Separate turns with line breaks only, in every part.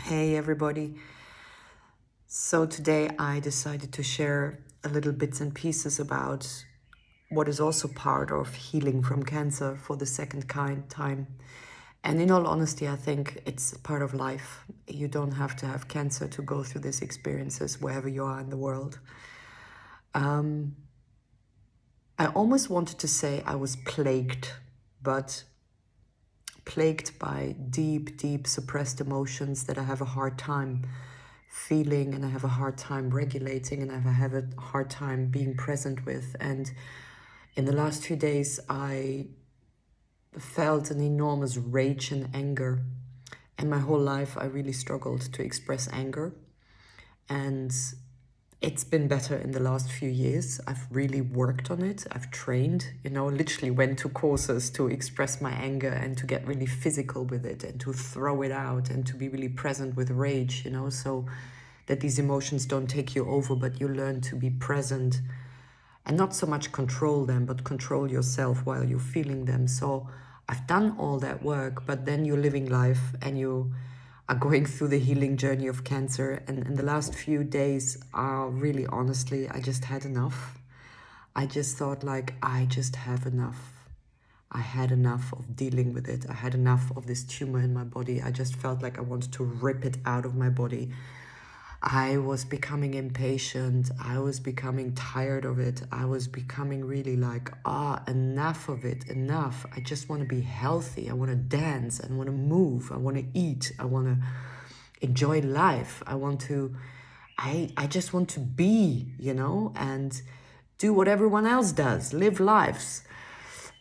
Hey everybody. So today I decided to share a little bits and pieces about what is also part of healing from cancer for the second time. And in all honesty, I think it's part of life. You don't have to have cancer to go through these experiences wherever you are in the world. I almost wanted to say I was plagued, but plagued by deep suppressed emotions that I have a hard time feeling, and I have a hard time regulating, and I have a hard time being present with. And in the last few days, I felt an enormous rage and anger. And my whole life, I really struggled to express anger. And it's been better in the last few years. I've really worked on it. I've trained, literally went to courses to express my anger and to get really physical with it and to throw it out and to be really present with rage, so that these emotions don't take you over, but you learn to be present and not so much control them, but control yourself while you're feeling them. So I've done all that work, but then you're living life and you are going through the healing journey of cancer. And in the last few days, really honestly, I just had enough. I just thought, like, I just have enough. I had enough of dealing with it. I had enough of this tumor in my body. I just felt like I wanted to rip it out of my body. I was becoming impatient. I was becoming tired of it. I was becoming really like, enough of it, enough. I just want to be healthy. I want to dance. I want to move. I want to eat. I want to enjoy life. I just want to be, and do what everyone else does, live lives.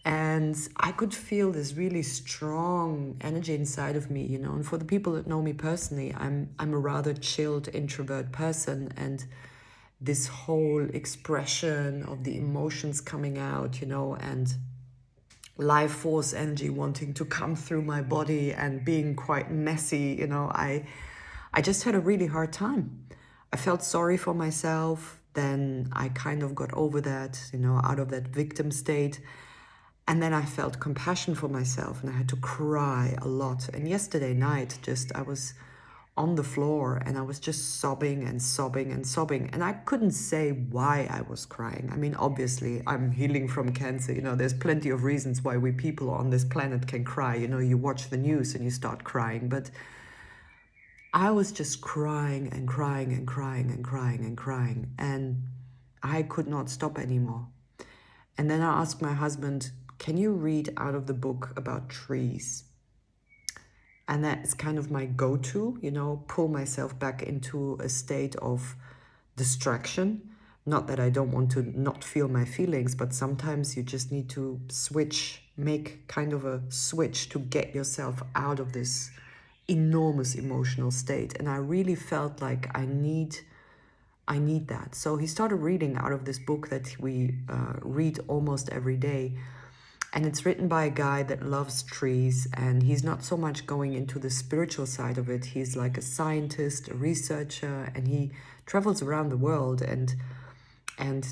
And I could feel this really strong energy inside of me, and for the people that know me personally, I'm a rather chilled introvert person, and this whole expression of the emotions coming out, and life force energy wanting to come through my body and being quite messy, I just had a really hard time. I felt sorry for myself. Then I kind of got over that, out of that victim state. And then I felt compassion for myself and I had to cry a lot. And yesterday night, I was on the floor and I was just sobbing and sobbing and sobbing. And I couldn't say why I was crying. I mean, obviously, I'm healing from cancer. There's plenty of reasons why we people on this planet can cry. You watch the news and you start crying. But I was just crying and crying and crying and crying and crying. And I could not stop anymore. And then I asked my husband, can you read out of the book about trees? And that's kind of my go-to, pull myself back into a state of distraction. Not that I don't want to not feel my feelings, but sometimes you just need to make kind of a switch to get yourself out of this enormous emotional state. And I really felt like I need that. So he started reading out of this book that we read almost every day. And it's written by a guy that loves trees, and he's not so much going into the spiritual side of it. He's like a scientist, a researcher, and he travels around the world and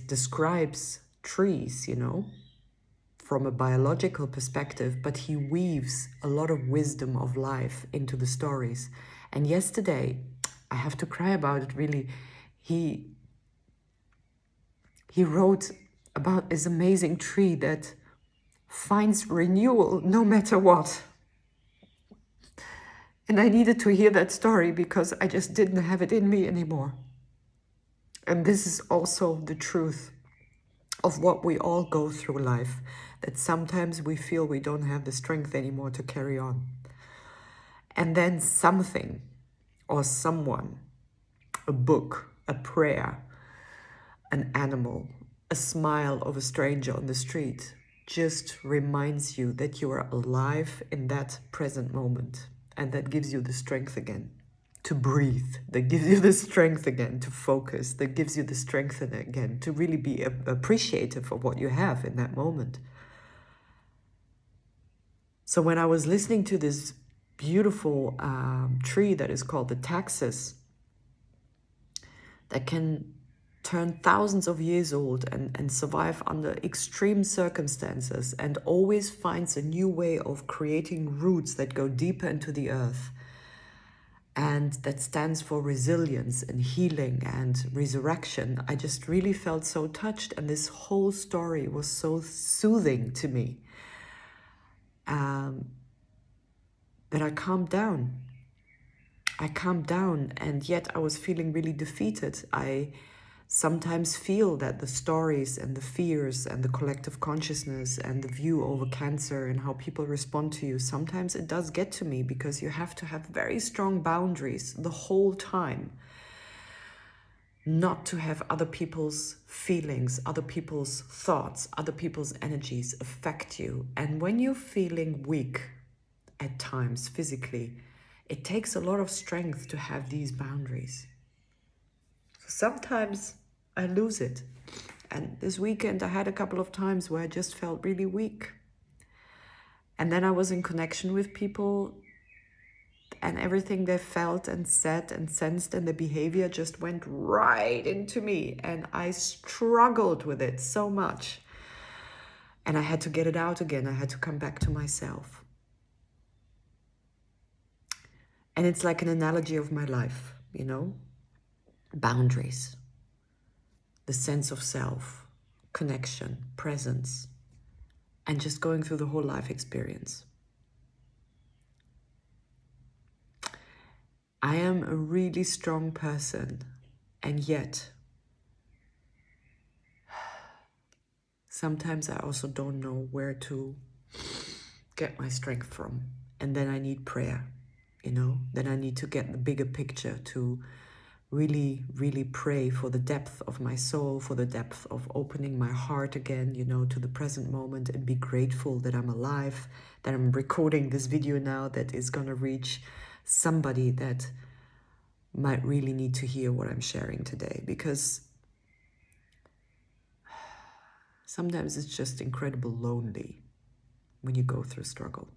describes trees, from a biological perspective, but he weaves a lot of wisdom of life into the stories. And yesterday, I have to cry about it really, he wrote about this amazing tree that finds renewal no matter what. And I needed to hear that story because I just didn't have it in me anymore. And this is also the truth of what we all go through life, that sometimes we feel we don't have the strength anymore to carry on. And then something or someone, a book, a prayer, an animal, a smile of a stranger on the street, just reminds you that you are alive in that present moment. And that gives you the strength again to breathe, that gives you the strength again to focus, that gives you the strength again to really be appreciative of what you have in that moment. So when I was listening to this beautiful tree that is called the taxus, that can turn thousands of years old and survive under extreme circumstances and always finds a new way of creating roots that go deeper into the earth. and that stands for resilience and healing and resurrection. I just really felt so touched, and this whole story was so soothing to me, that I calmed down. And yet I was feeling really defeated. I sometimes feel that the stories and the fears and the collective consciousness and the view over cancer and how people respond to you, sometimes it does get to me, because you have to have very strong boundaries the whole time, not to have other people's feelings, other people's thoughts, other people's energies affect you. And when you're feeling weak at times physically, it takes a lot of strength to have these boundaries. Sometimes I lose it. And this weekend I had a couple of times where I just felt really weak. And then I was in connection with people, and everything they felt and said and sensed and the behavior just went right into me. And I struggled with it so much. And I had to get it out again. I had to come back to myself. And it's like an analogy of my life, you know? Boundaries, the sense of self, connection, presence, and just going through the whole life experience. I am a really strong person, and yet sometimes I also don't know where to get my strength from. And then I need prayer, you know? Then I need to get the bigger picture, to really, really pray for the depth of my soul, for the depth of opening my heart again, you know, to the present moment, and be grateful that I'm alive, that I'm recording this video now that is gonna reach somebody that might really need to hear what I'm sharing today, because sometimes it's just incredibly lonely when you go through struggle.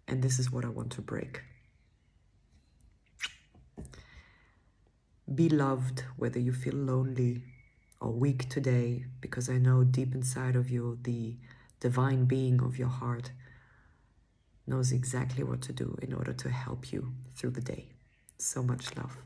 And this is what I want to break. Be loved, whether you feel lonely or weak today, because I know deep inside of you, the divine being of your heart knows exactly what to do in order to help you through the day. So much love.